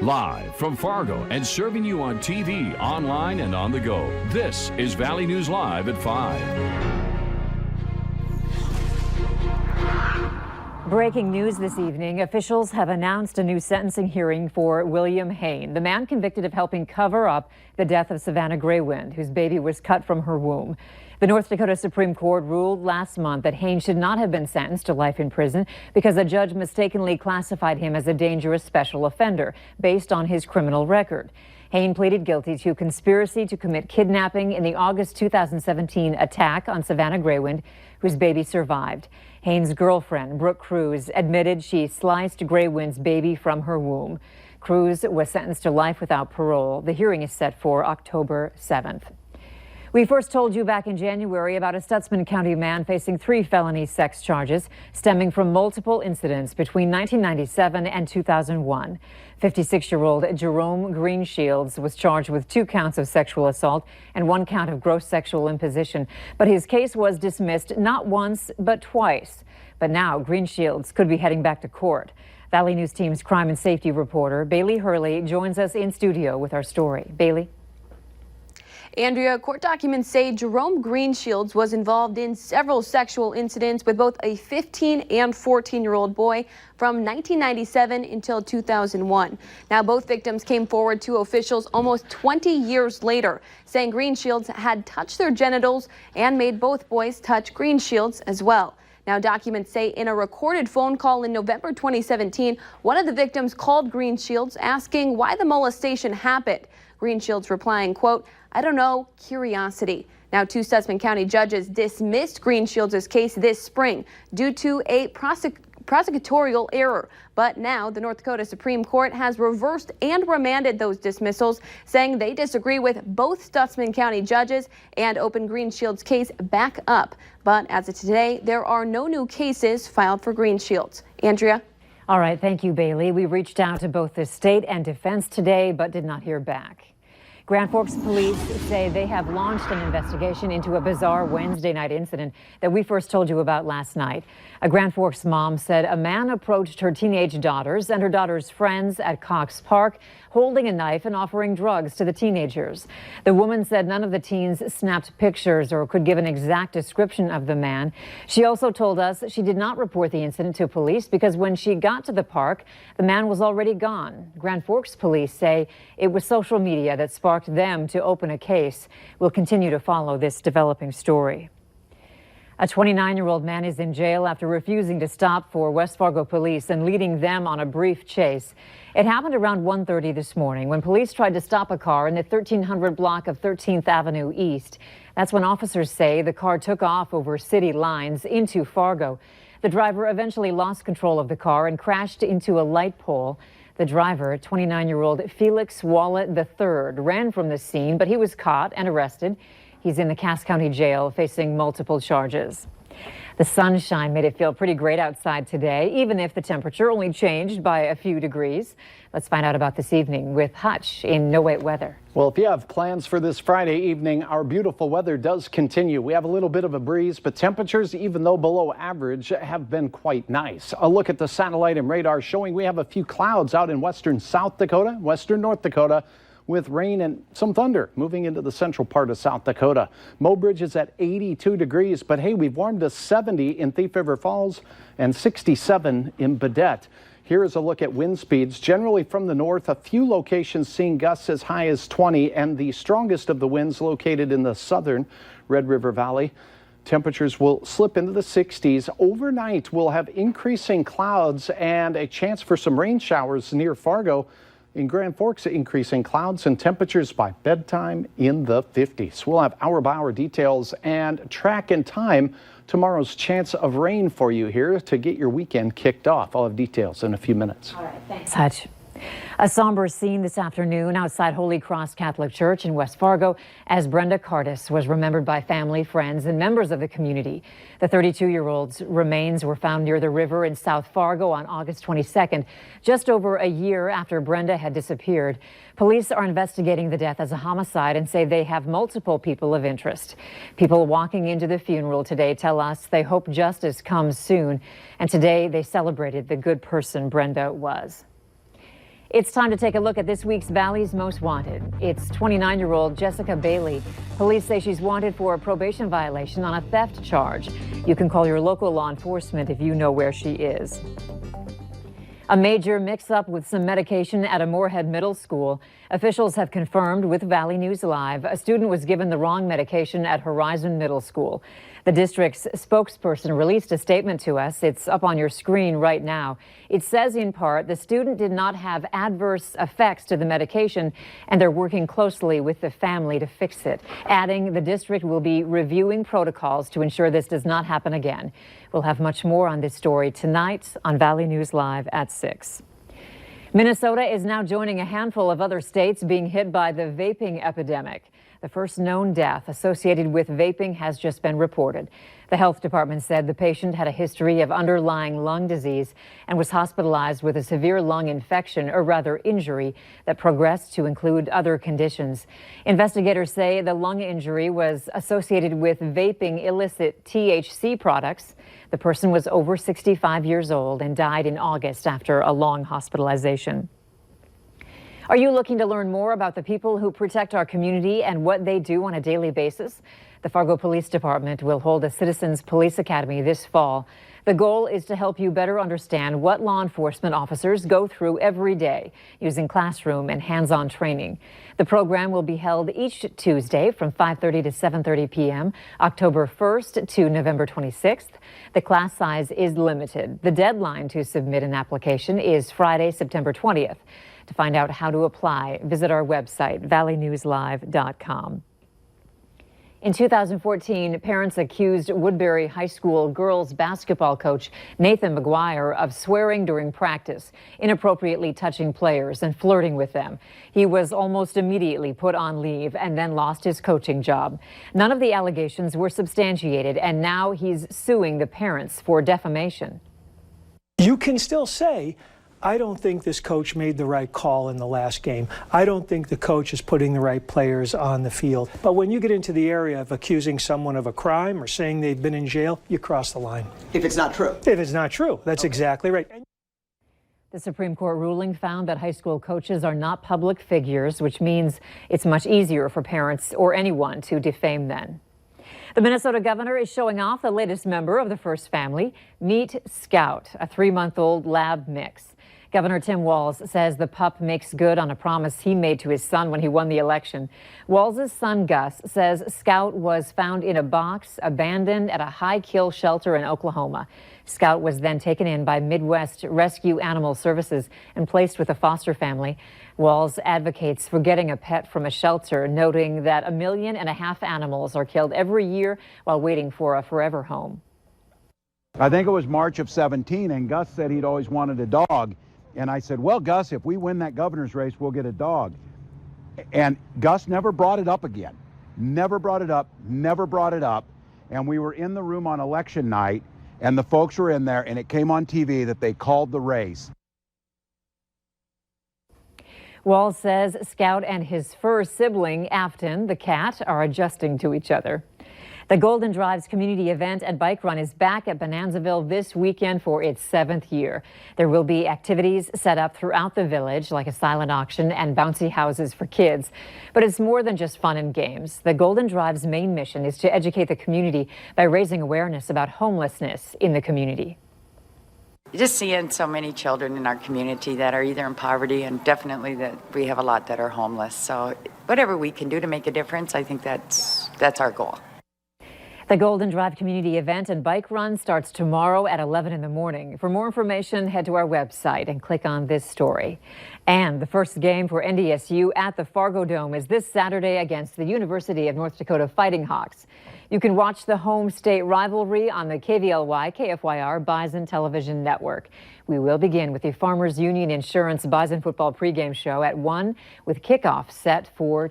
Live from Fargo and serving you on TV, online, and on the go. This is Valley News Live at 5. Breaking news this evening. Officials have announced a new sentencing hearing for William Hain, the man convicted of helping cover up the death of Savannah Greywind, whose baby was cut from her womb. The North Dakota Supreme Court ruled last month that Hain should not have been sentenced to life in prison because a judge mistakenly classified him as a dangerous special offender based on his criminal record. Hain pleaded guilty to conspiracy to commit kidnapping in the August 2017 attack on Savannah Greywind, whose baby survived. Hain's girlfriend, Brooke Cruz, admitted she sliced Greywind's baby from her womb. Cruz was sentenced to life without parole. The hearing is set for October 7th. We first told you back in January about a Stutsman County man facing 3 felony sex charges stemming from multiple incidents between 1997 and 2001. 56-year-old Jerome Greenshields was charged with 2 counts of sexual assault and 1 count of gross sexual imposition, but his case was dismissed not once but twice. But now Greenshields could be heading back to court. Valley News Team's crime and safety reporter Bailey Hurley joins us in studio with our story. Bailey. Andrea, court documents say Jerome Greenshields was involved in several sexual incidents with both a 15 and 14-year-old boy from 1997 until 2001. Now, both victims came forward to officials almost 20 years later, saying Greenshields had touched their genitals and made both boys touch Greenshields as well. Now, documents say in a recorded phone call in November 2017, one of the victims called Greenshields asking why the molestation happened. Greenshields replying, quote, "I don't know, curiosity." Now, 2 Stutsman County judges dismissed Greenshields' case this spring due to a prosecutorial error. But now the North Dakota Supreme Court has reversed and remanded those dismissals, saying they disagree with both Stutsman County judges and opened Greenshields' case back up. But as of today, there are no new cases filed for Greenshields. Andrea? All right, thank you, Bailey. We reached out to both the state and defense today, but did not hear back. Grand Forks police say they have launched an investigation into a bizarre Wednesday night incident that we first told you about last night. A Grand Forks mom said a man approached her teenage daughters and her daughters' friends at Cox Park, holding a knife and offering drugs to the teenagers. The woman said none of the teens snapped pictures or could give an exact description of the man. She also told us she did not report the incident to police because when she got to the park, the man was already gone. Grand Forks police say it was social media that sparked them to open a case. We'll continue to follow this developing story. A 29-year-old man is in jail after refusing to stop for West Fargo police and leading them on a brief chase. It happened around 1:30 this morning when police tried to stop a car in the 1300 block of 13th Avenue East. That's when officers say the car took off over city lines into Fargo. The driver eventually lost control of the car and crashed into a light pole. The driver, 29-year-old Felix Wallet III, ran from the scene, but he was caught and arrested. He's in the Cass County Jail facing multiple charges. The sunshine made it feel pretty great outside today, even if the temperature only changed by a few degrees. Let's find out about this evening with Hutch in No Wait Weather. Well, if you have plans for this Friday evening, our beautiful weather does continue. We have a little bit of a breeze, but temperatures, even though below average, have been quite nice. A look at the satellite and radar showing we have a few clouds out in western South Dakota, western North Dakota, with rain and some thunder moving into the central part of South Dakota. Mobridge is at 82 degrees, but hey, we've warmed to 70 in Thief River Falls and 67 in Baudette. Here is a look at wind speeds. Generally from the north, a few locations seeing gusts as high as 20, and the strongest of the winds located in the southern Red River Valley. Temperatures will slip into the 60s. Overnight, we'll have increasing clouds and a chance for some rain showers near Fargo. In Grand Forks, increasing clouds and temperatures by bedtime in the 50s. We'll have hour-by-hour details and track and time tomorrow's chance of rain for you here to get your weekend kicked off. I'll have details in a few minutes. All right, thanks, Hutch. A somber scene this afternoon outside Holy Cross Catholic Church in West Fargo as Brenda Cardis was remembered by family, friends, and members of the community. The 32-year-old's remains were found near the river in South Fargo on August 22nd, just over a year after Brenda had disappeared. Police are investigating the death as a homicide and say they have multiple people of interest. People walking into the funeral today tell us they hope justice comes soon, and today they celebrated the good person Brenda was. It's time to take a look at this week's Valley's Most Wanted. It's 29-year-old Jessica Bailey. Police say she's wanted for a probation violation on a theft charge. You can call your local law enforcement if you know where she is. A major mix-up with some medication at a Moorhead Middle School. Officials have confirmed with Valley News Live a student was given the wrong medication at Horizon Middle School. The district's spokesperson released a statement to us. It's up on your screen right now. It says in part the student did not have adverse effects to the medication and they're working closely with the family to fix it, adding the district will be reviewing protocols to ensure this does not happen again. We'll have much more on this story tonight on Valley News Live at 6. Minnesota is now joining a handful of other states being hit by the vaping epidemic. The first known death associated with vaping has just been reported. The health department said the patient had a history of underlying lung disease and was hospitalized with a severe lung infection, or rather injury, that progressed to include other conditions. Investigators say the lung injury was associated with vaping illicit THC products. The person was over 65 years old and died in August after a long hospitalization. Are you looking to learn more about the people who protect our community and what they do on a daily basis? The Fargo Police Department will hold a Citizens Police Academy this fall. The goal is to help you better understand what law enforcement officers go through every day using classroom and hands-on training. The program will be held each Tuesday from 5:30 to 7:30 p.m., October 1st to November 26th. The class size is limited. The deadline to submit an application is Friday, September 20th. To find out how to apply, visit our website, valleynewslive.com. In 2014, parents accused Woodbury High School girls basketball coach Nathan McGuire of swearing during practice, inappropriately touching players and flirting with them. He was almost immediately put on leave and then lost his coaching job. None of the allegations were substantiated, and now he's suing the parents for defamation. You can still say, I don't think this coach made the right call in the last game. I don't think the coach is putting the right players on the field. But when you get into the area of accusing someone of a crime or saying they've been in jail, you cross the line. If it's not true. If it's not true. That's exactly right. The Supreme Court ruling found that high school coaches are not public figures, which means it's much easier for parents or anyone to defame them. The Minnesota governor is showing off the latest member of the First family. Meet Scout, a 3-month-old lab mix. Governor Tim Walz says the pup makes good on a promise he made to his son when he won the election. Walz's son, Gus, says Scout was found in a box abandoned at a high kill shelter in Oklahoma. Scout was then taken in by Midwest Rescue Animal Services and placed with a foster family. Walz advocates for getting a pet from a shelter, noting that 1.5 million animals are killed every year while waiting for a forever home. I think it was March of 17, and Gus said he'd always wanted a dog. And I said, well, Gus, if we win that governor's race, we'll get a dog. And Gus never brought it up again. Never brought it up, never brought it up. And we were in the room on election night, and the folks were in there, and it came on TV that they called the race. Walz says Scout and his fur sibling, Afton, the cat, are adjusting to each other. The Golden Drives community event and bike run is back at Bonanzaville this weekend for its 7th year. There will be activities set up throughout the village, like a silent auction and bouncy houses for kids. But it's more than just fun and games. The Golden Drives' main mission is to educate the community by raising awareness about homelessness in the community. Just seeing so many children in our community that are either in poverty, and definitely that we have a lot that are homeless. So whatever we can do to make a difference, I think that's our goal. The Golden Drive community event and bike run starts tomorrow at 11 in the morning. For more information, head to our website and click on this story. And the first game for NDSU at the Fargo Dome is this Saturday against the University of North Dakota Fighting Hawks. You can watch the home state rivalry on the KVLY KFYR Bison Television Network. We will begin with the Farmers Union Insurance Bison football pregame show at 1 with kickoff set for